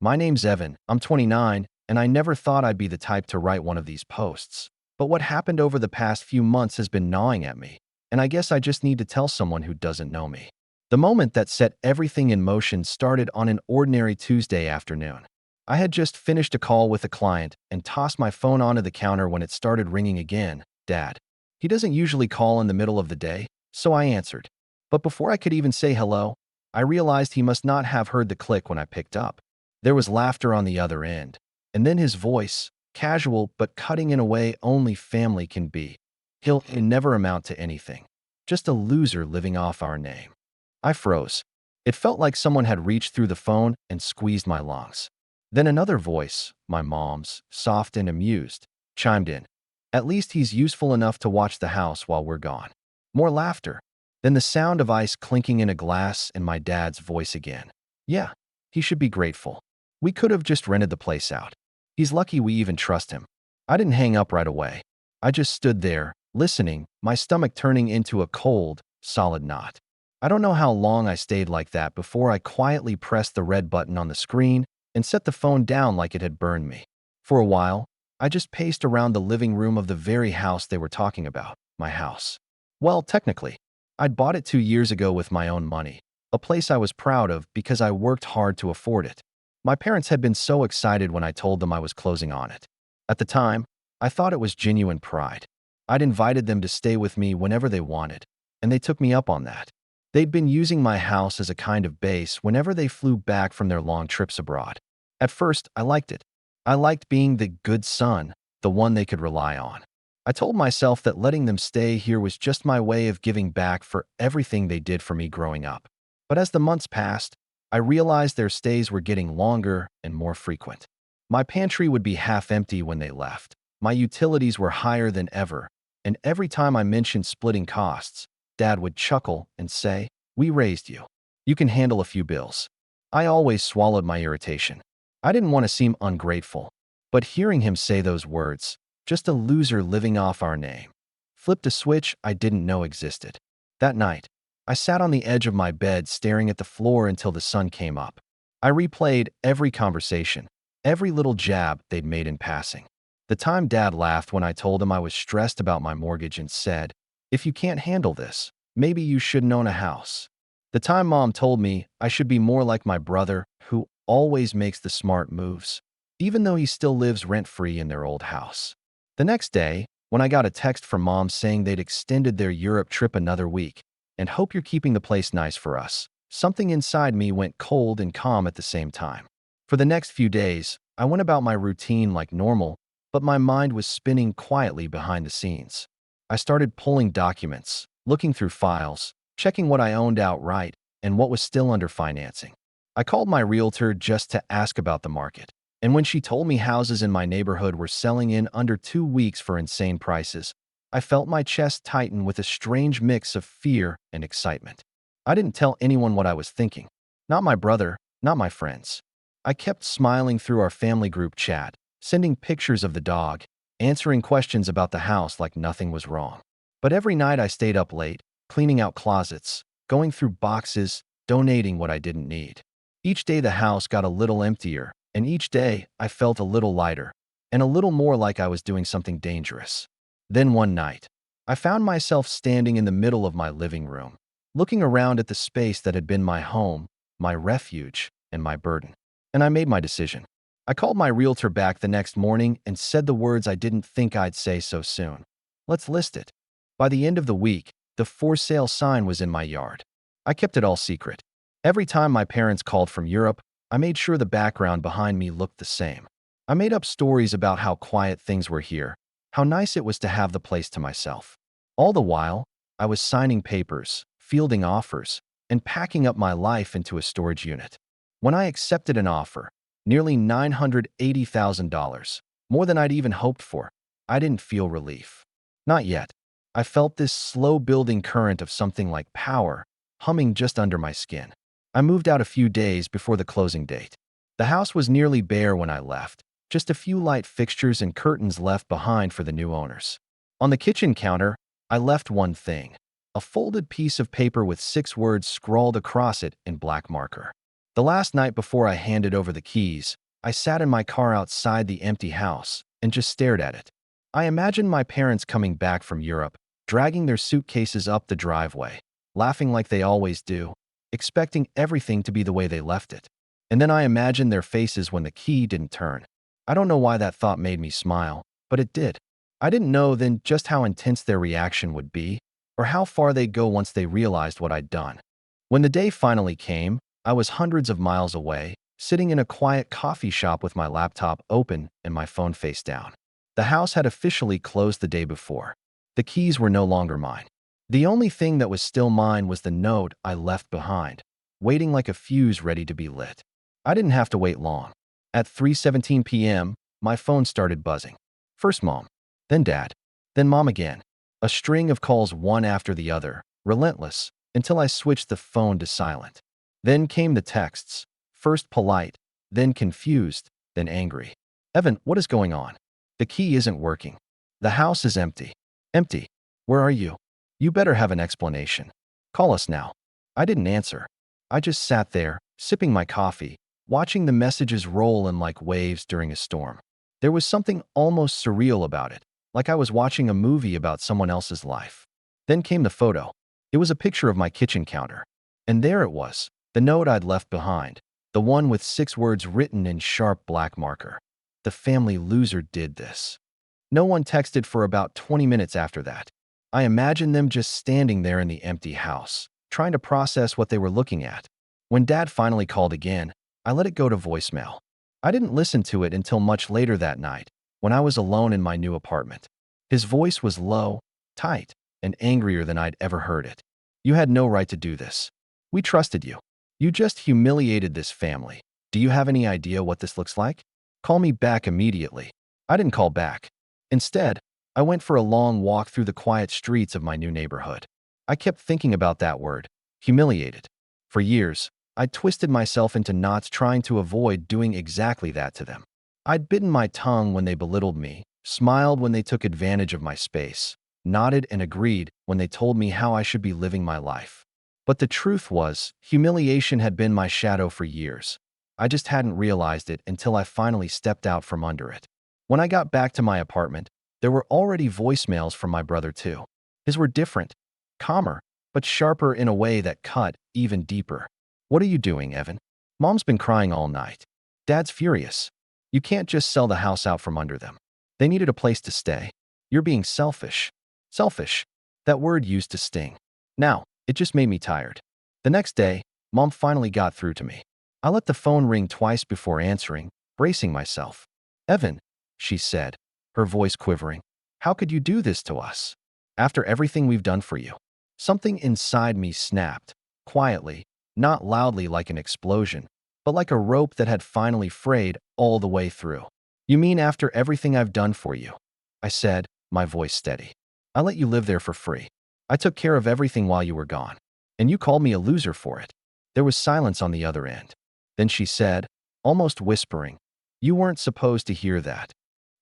My name's Evan, I'm 29, and I never thought I'd be the type to write one of these posts. But what happened over the past few months has been gnawing at me, and I guess I just need to tell someone who doesn't know me. The moment that set everything in motion started on an ordinary Tuesday afternoon. I had just finished a call with a client and tossed my phone onto the counter when it started ringing again. Dad. He doesn't usually call in the middle of the day, so I answered. But before I could even say hello, I realized he must not have heard the click when I picked up. There was laughter on the other end, and then his voice, casual but cutting in a way only family can be. He'll never amount to anything. Just a loser living off our name. I froze. It felt like someone had reached through the phone and squeezed my lungs. Then another voice, my mom's, soft and amused, chimed in. At least he's useful enough to watch the house while we're gone. More laughter. Then the sound of ice clinking in a glass and my dad's voice again. Yeah, he should be grateful. We could have just rented the place out. He's lucky we even trust him. I didn't hang up right away. I just stood there, listening, my stomach turning into a cold, solid knot. I don't know how long I stayed like that before I quietly pressed the red button on the screen and set the phone down like it had burned me. For a while, I just paced around the living room of the very house they were talking about, my house. Well, technically, I'd bought it 2 years ago with my own money, a place I was proud of because I worked hard to afford it. My parents had been so excited when I told them I was closing on it. At the time, I thought it was genuine pride. I'd invited them to stay with me whenever they wanted, and they took me up on that. They'd been using my house as a kind of base whenever they flew back from their long trips abroad. At first, I liked it. I liked being the good son, the one they could rely on. I told myself that letting them stay here was just my way of giving back for everything they did for me growing up. But as the months passed, I realized their stays were getting longer and more frequent. My pantry would be half empty when they left. My utilities were higher than ever, and every time I mentioned splitting costs, Dad would chuckle and say, "We raised you. You can handle a few bills." I always swallowed my irritation. I didn't want to seem ungrateful, but hearing him say those words, just a loser living off our name, flipped a switch I didn't know existed. That night, I sat on the edge of my bed staring at the floor until the sun came up. I replayed every conversation, every little jab they'd made in passing. The time Dad laughed when I told him I was stressed about my mortgage and said, "If you can't handle this, maybe you shouldn't own a house." The time Mom told me I should be more like my brother, who always makes the smart moves, even though he still lives rent-free in their old house. The next day, when I got a text from Mom saying they'd extended their Europe trip another week, and hope you're keeping the place nice for us, something inside me went cold and calm at the same time. For the next few days, I went about my routine like normal, but my mind was spinning quietly behind the scenes. I started pulling documents, looking through files, checking what I owned outright and what was still under financing. I called my realtor just to ask about the market, and when she told me houses in my neighborhood were selling in under 2 weeks for insane prices, I felt my chest tighten with a strange mix of fear and excitement. I didn't tell anyone what I was thinking. Not my brother, not my friends. I kept smiling through our family group chat, sending pictures of the dog, answering questions about the house like nothing was wrong. But every night I stayed up late, cleaning out closets, going through boxes, donating what I didn't need. Each day the house got a little emptier, and each day I felt a little lighter, and a little more like I was doing something dangerous. Then one night, I found myself standing in the middle of my living room, looking around at the space that had been my home, my refuge, and my burden. And I made my decision. I called my realtor back the next morning and said the words I didn't think I'd say so soon. Let's list it. By the end of the week, the for sale sign was in my yard. I kept it all secret. Every time my parents called from Europe, I made sure the background behind me looked the same. I made up stories about how quiet things were here, how nice it was to have the place to myself. All the while, I was signing papers, fielding offers, and packing up my life into a storage unit. When I accepted an offer, nearly $980,000, more than I'd even hoped for, I didn't feel relief. Not yet. I felt this slow building current of something like power humming just under my skin. I moved out a few days before the closing date. The house was nearly bare when I left, just a few light fixtures and curtains left behind for the new owners. On the kitchen counter, I left one thing, a folded piece of paper with 6 words scrawled across it in black marker. The last night before I handed over the keys, I sat in my car outside the empty house and just stared at it. I imagined my parents coming back from Europe, dragging their suitcases up the driveway, laughing like they always do, expecting everything to be the way they left it. And then I imagined their faces when the key didn't turn. I don't know why that thought made me smile, but it did. I didn't know then just how intense their reaction would be, or how far they'd go once they realized what I'd done. When the day finally came, I was hundreds of miles away, sitting in a quiet coffee shop with my laptop open and my phone face down. The house had officially closed the day before. The keys were no longer mine. The only thing that was still mine was the note I left behind, waiting like a fuse ready to be lit. I didn't have to wait long. At 3:17 p.m., my phone started buzzing. First Mom, then Dad, then Mom again. A string of calls one after the other, relentless, until I switched the phone to silent. Then came the texts, first polite, then confused, then angry. Evan, what is going on? The key isn't working. The house is empty. Empty. Where are you? You better have an explanation. Call us now. I didn't answer. I just sat there, sipping my coffee, watching the messages roll in like waves during a storm. There was something almost surreal about it, like I was watching a movie about someone else's life. Then came the photo. It was a picture of my kitchen counter. And there it was, the note I'd left behind, the one with 6 words written in sharp black marker. The family loser did this. No one texted for about 20 minutes after that. I imagined them just standing there in the empty house, trying to process what they were looking at. When Dad finally called again, I let it go to voicemail. I didn't listen to it until much later that night, when I was alone in my new apartment. His voice was low, tight, and angrier than I'd ever heard it. You had no right to do this. We trusted you. You just humiliated this family. Do you have any idea what this looks like? Call me back immediately. I didn't call back. Instead, I went for a long walk through the quiet streets of my new neighborhood. I kept thinking about that word, humiliated. For years, I'd twisted myself into knots trying to avoid doing exactly that to them. I'd bitten my tongue when they belittled me, smiled when they took advantage of my space, nodded and agreed when they told me how I should be living my life. But the truth was, humiliation had been my shadow for years. I just hadn't realized it until I finally stepped out from under it. When I got back to my apartment, there were already voicemails from my brother too. His were different, calmer, but sharper in a way that cut even deeper. What are you doing, Evan? Mom's been crying all night. Dad's furious. You can't just sell the house out from under them. They needed a place to stay. You're being selfish. Selfish. That word used to sting. Now, it just made me tired. The next day, Mom finally got through to me. I let the phone ring twice before answering, bracing myself. Evan, she said, her voice quivering. How could you do this to us? After everything we've done for you. Something inside me snapped, quietly, not loudly like an explosion, but like a rope that had finally frayed all the way through. You mean after everything I've done for you? I said, my voice steady. I let you live there for free. I took care of everything while you were gone. And you called me a loser for it. There was silence on the other end. Then she said, almost whispering, you weren't supposed to hear that.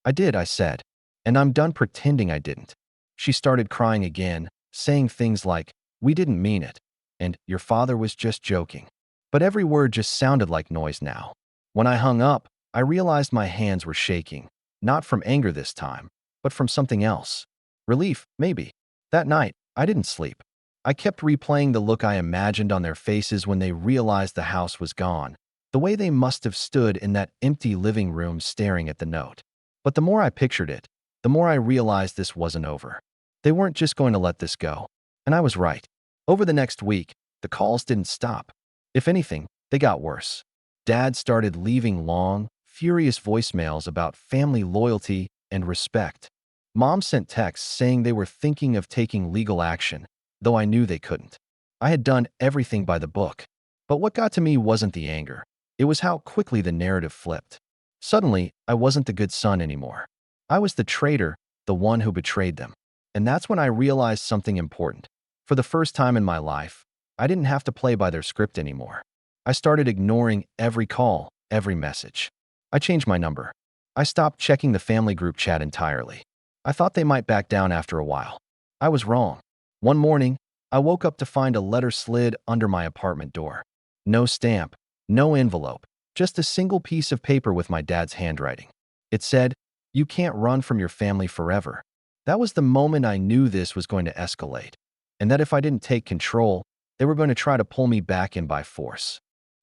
I did, I said, and I'm done pretending I didn't. She started crying again, saying things like, we didn't mean it, and your father was just joking. But every word just sounded like noise now. When I hung up, I realized my hands were shaking, not from anger this time, but from something else. Relief, maybe. That night, I didn't sleep. I kept replaying the look I imagined on their faces when they realized the house was gone, the way they must have stood in that empty living room staring at the note. But the more I pictured it, the more I realized this wasn't over. They weren't just going to let this go. And I was right. Over the next week, the calls didn't stop. If anything, they got worse. Dad started leaving long, furious voicemails about family loyalty and respect. Mom sent texts saying they were thinking of taking legal action, though I knew they couldn't. I had done everything by the book. But what got to me wasn't the anger. It was how quickly the narrative flipped. Suddenly, I wasn't the good son anymore. I was the traitor, the one who betrayed them. And that's when I realized something important. For the first time in my life, I didn't have to play by their script anymore. I started ignoring every call, every message. I changed my number. I stopped checking the family group chat entirely. I thought they might back down after a while. I was wrong. One morning, I woke up to find a letter slid under my apartment door. No stamp, No envelope, just a single piece of paper with my dad's handwriting. It said, "You can't run from your family forever." That was the moment I knew this was going to escalate, and that if I didn't take control, they were going to try to pull me back in by force.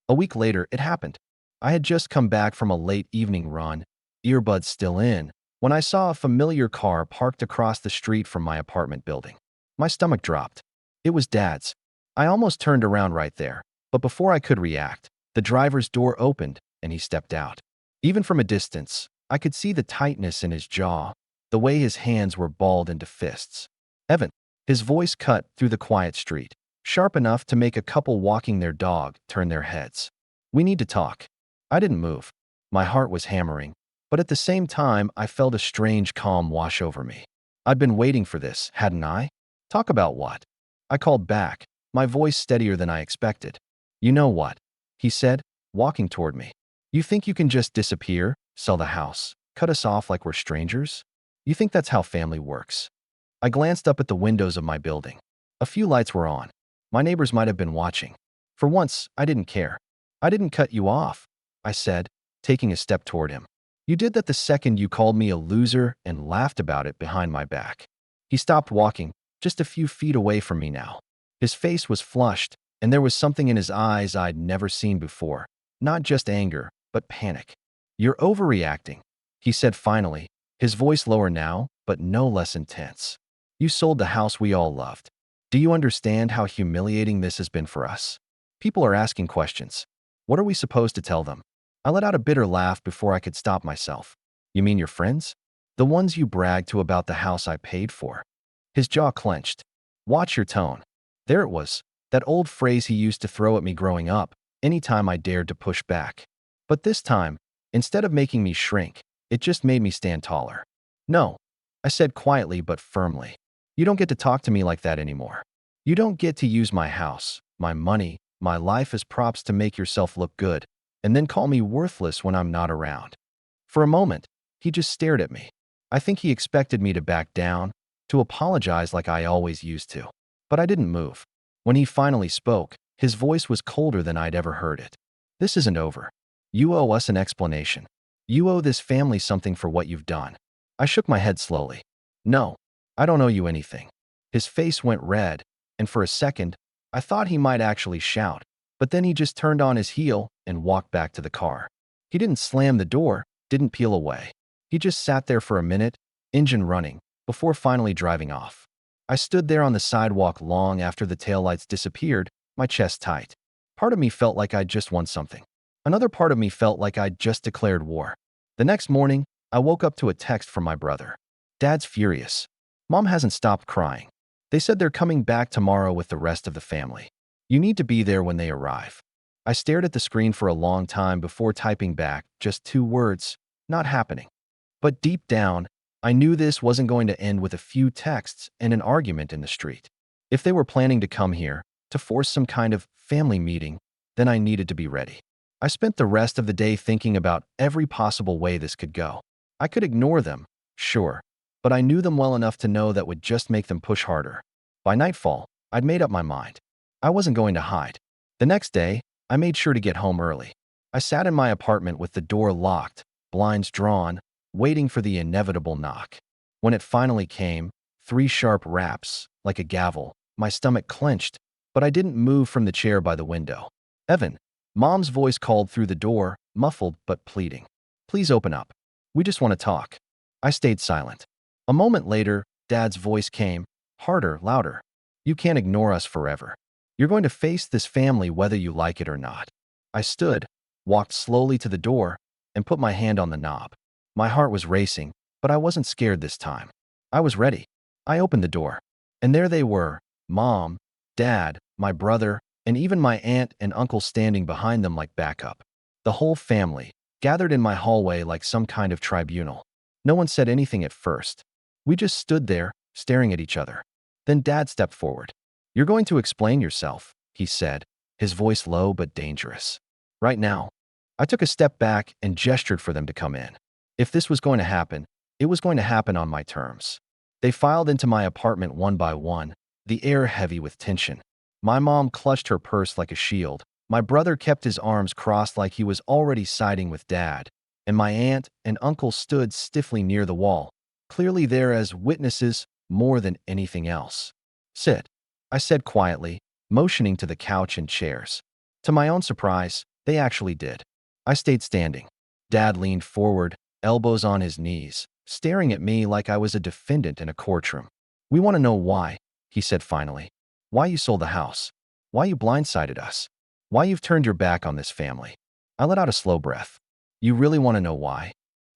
A week later, it happened. I had just come back from a late evening run, earbuds still in, when I saw a familiar car parked across the street from my apartment building. My stomach dropped. It was Dad's. I almost turned around right there, but before I could react, the driver's door opened and he stepped out. Even from a distance, I could see the tightness in his jaw, the way his hands were balled into fists. "Evan," his voice cut through the quiet street, sharp enough to make a couple walking their dog turn their heads. "We need to talk." I didn't move. My heart was hammering, but at the same time, I felt a strange calm wash over me. I'd been waiting for this, hadn't I? "Talk about what?" I called back, my voice steadier than I expected. "You know what?" he said, walking toward me. "You think you can just disappear, sell the house, cut us off like we're strangers? You think that's how family works?" I glanced up at the windows of my building. A few lights were on. My neighbors might have been watching. For once, I didn't care. "I didn't cut you off," I said, taking a step toward him. "You did that the second you called me a loser and laughed about it behind my back." He stopped walking, just a few feet away from me now. His face was flushed, and there was something in his eyes I'd never seen before. Not just anger, but panic. "You're overreacting," he said finally, his voice lower now, but no less intense. "You sold the house we all loved. Do you understand how humiliating this has been for us? People are asking questions. What are we supposed to tell them?" I let out a bitter laugh before I could stop myself. "You mean your friends? The ones you bragged to about the house I paid for?" His jaw clenched. "Watch your tone." There it was, that old phrase he used to throw at me growing up, anytime I dared to push back. But this time, instead of making me shrink, it just made me stand taller. "No," I said quietly but firmly. "You don't get to talk to me like that anymore. You don't get to use my house, my money, my life as props to make yourself look good, and then call me worthless when I'm not around." For a moment, he just stared at me. I think he expected me to back down, to apologize like I always used to. But I didn't move. When he finally spoke, his voice was colder than I'd ever heard it. "This isn't over. You owe us an explanation. You owe this family something for what you've done." I shook my head slowly. "No, I don't owe you anything." His face went red, and for a second, I thought he might actually shout, but then he just turned on his heel and walked back to the car. He didn't slam the door, didn't peel away. He just sat there for a minute, engine running, before finally driving off. I stood there on the sidewalk long after the taillights disappeared, my chest tight. Part of me felt like I'd just won something. Another part of me felt like I'd just declared war. The next morning, I woke up to a text from my brother. "Dad's furious. Mom hasn't stopped crying. They said they're coming back tomorrow with the rest of the family. You need to be there when they arrive." I stared at the screen for a long time before typing back just 2 words, "Not happening." But deep down, I knew this wasn't going to end with a few texts and an argument in the street. If they were planning to come here, to force some kind of family meeting, then I needed to be ready. I spent the rest of the day thinking about every possible way this could go. I could ignore them, sure, but I knew them well enough to know that would just make them push harder. By nightfall, I'd made up my mind. I wasn't going to hide. The next day, I made sure to get home early. I sat in my apartment with the door locked, blinds drawn, waiting for the inevitable knock. When it finally came, 3 sharp raps, like a gavel, my stomach clenched, but I didn't move from the chair by the window. "Evan," Mom's voice called through the door, muffled but pleading. "Please open up. We just want to talk." I stayed silent. A moment later, Dad's voice came, harder, louder. "You can't ignore us forever. You're going to face this family whether you like it or not." I stood, walked slowly to the door, and put my hand on the knob. My heart was racing, but I wasn't scared this time. I was ready. I opened the door, and there they were, Mom, Dad, my brother, and even my aunt and uncle standing behind them like backup. The whole family, gathered in my hallway like some kind of tribunal. No one said anything at first. We just stood there, staring at each other. Then Dad stepped forward. "You're going to explain yourself," he said, his voice low but dangerous. "Right now." I took a step back and gestured for them to come in. If this was going to happen, it was going to happen on my terms. They filed into my apartment one by one, the air heavy with tension. My mom clutched her purse like a shield, My brother kept his arms crossed like he was already siding with Dad, and my aunt and uncle stood stiffly near the wall, clearly there as witnesses more than anything else. Sit, I said quietly, motioning to the couch and chairs. To my own surprise, they actually did. I stayed standing. Dad leaned forward, elbows on his knees, staring at me like I was a defendant in a courtroom. "We want to know why," he said finally. "Why you sold the house. Why you blindsided us. Why you've turned your back on this family." I let out a slow breath. "You really want to know why?"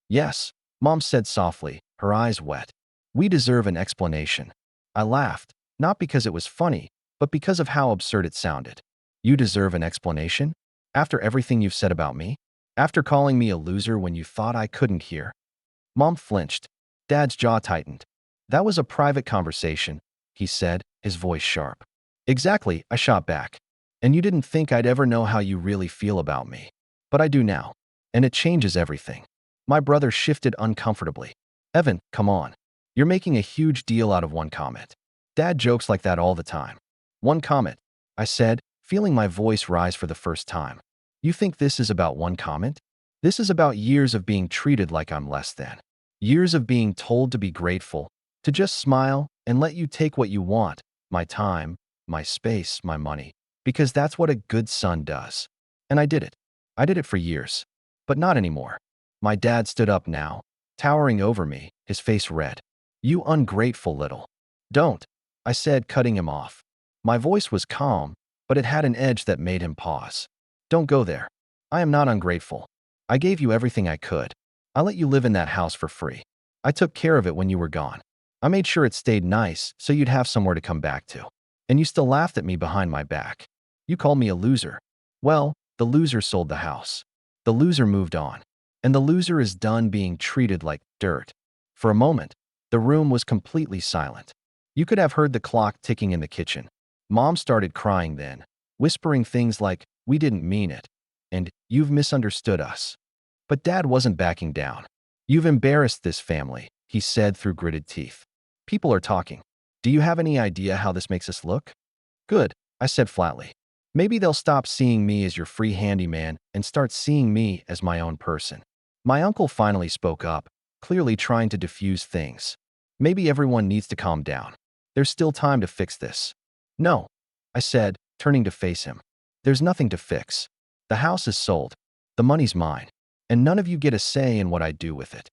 "Yes," Mom said softly, her eyes wet. "We deserve an explanation." I laughed, not because it was funny, but because of how absurd it sounded. "You deserve an explanation? After everything you've said about me? After calling me a loser when you thought I couldn't hear?" Mom flinched. Dad's jaw tightened. "That was a private conversation," he said, his voice sharp. "Exactly," I shot back. "And you didn't think I'd ever know how you really feel about me. But I do now. And it changes everything." My brother shifted uncomfortably. "Evan, come on. You're making a huge deal out of one comment. Dad jokes like that all the time." "One comment," I said, feeling my voice rise for the first time. "You think this is about one comment? This is about years of being treated like I'm less than. Years of being told to be grateful, to just smile and let you take what you want, my time, my space, my money, because that's what a good son does. And I did it. I did it for years. But not anymore." My dad stood up now, towering over me, his face red. "You ungrateful little." "Don't," I said, cutting him off. My voice was calm, but it had an edge that made him pause. "Don't go there. I am not ungrateful. I gave you everything I could. I let you live in that house for free. I took care of it when you were gone. I made sure it stayed nice so you'd have somewhere to come back to. And you still laughed at me behind my back. You called me a loser. Well, the loser sold the house. The loser moved on. And the loser is done being treated like dirt." For a moment, the room was completely silent. You could have heard the clock ticking in the kitchen. Mom started crying then, whispering things like, "We didn't mean it," and "You've misunderstood us." But Dad wasn't backing down. "You've embarrassed this family," he said through gritted teeth. "People are talking. Do you have any idea how this makes us look?" "Good," I said flatly. "Maybe they'll stop seeing me as your free handyman and start seeing me as my own person." My uncle finally spoke up, clearly trying to diffuse things. "Maybe everyone needs to calm down. There's still time to fix this." "No," I said, turning to face him. "There's nothing to fix. The house is sold. The money's mine. And none of you get a say in what I do with it."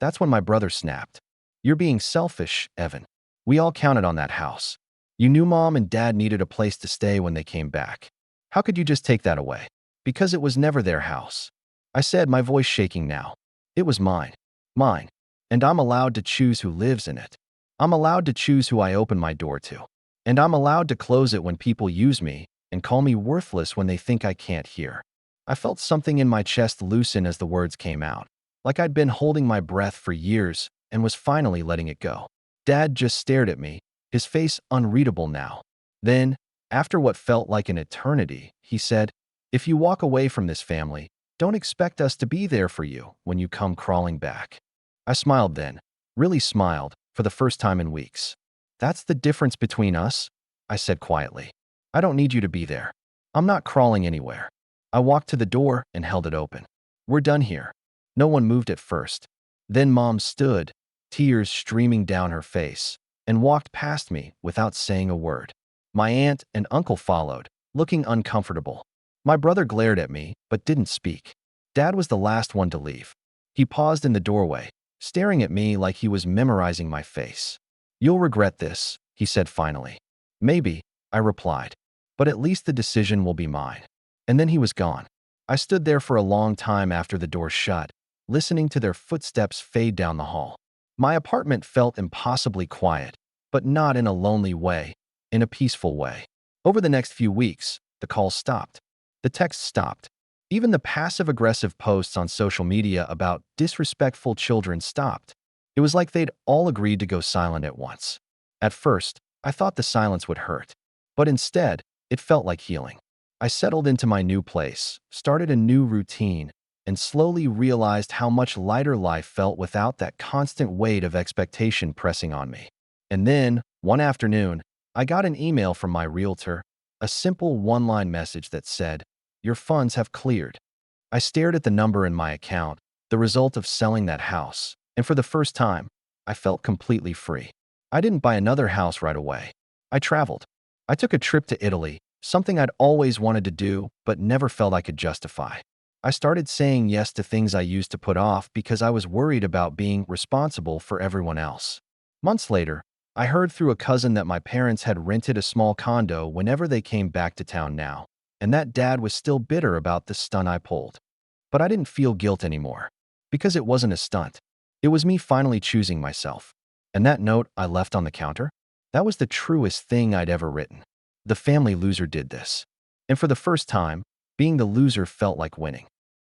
That's when my brother snapped. "You're being selfish, Evan. We all counted on that house. You knew Mom and Dad needed a place to stay when they came back. How could you just take that away? Because it was never their house." I said, my voice shaking now. "It was mine. Mine. And I'm allowed to choose who lives in it. I'm allowed to choose who I open my door to. And I'm allowed to close it when people use me and call me worthless when they think I can't hear." I felt something in my chest loosen as the words came out, like I'd been holding my breath for years and was finally letting it go. Dad just stared at me, his face unreadable now. Then, after what felt like an eternity, he said, "If you walk away from this family, don't expect us to be there for you when you come crawling back." I smiled then, really smiled, for the first time in weeks. "That's the difference between us," I said quietly. "I don't need you to be there. I'm not crawling anywhere." I walked to the door and held it open. "We're done here." No one moved at first. Then Mom stood, tears streaming down her face, and walked past me without saying a word. My aunt and uncle followed, looking uncomfortable. My brother glared at me, but didn't speak. Dad was the last one to leave. He paused in the doorway, staring at me like he was memorizing my face. "You'll regret this," he said finally. "Maybe," I replied. "But at least the decision will be mine." And then he was gone. I stood there for a long time after the door shut, listening to their footsteps fade down the hall. My apartment felt impossibly quiet, but not in a lonely way, in a peaceful way. Over the next few weeks, the calls stopped. The texts stopped. Even the passive-aggressive posts on social media about disrespectful children stopped. It was like they'd all agreed to go silent at once. At first, I thought the silence would hurt. But instead, it felt like healing. I settled into my new place, started a new routine, and slowly realized how much lighter life felt without that constant weight of expectation pressing on me. And then, one afternoon, I got an email from my realtor, a simple one-line message that said, Your funds have cleared. I stared at the number in my account, the result of selling that house, and for the first time, I felt completely free. I didn't buy another house right away. I traveled. I took a trip to Italy, something I'd always wanted to do but never felt I could justify. I started saying yes to things I used to put off because I was worried about being responsible for everyone else. Months later, I heard through a cousin that my parents had rented a small condo whenever they came back to town now, and that Dad was still bitter about the stunt I pulled. But I didn't feel guilt anymore, because it wasn't a stunt. It was me finally choosing myself. And that note I left on the counter? That was the truest thing I'd ever written. The family loser did this. And for the first time, being the loser felt like winning.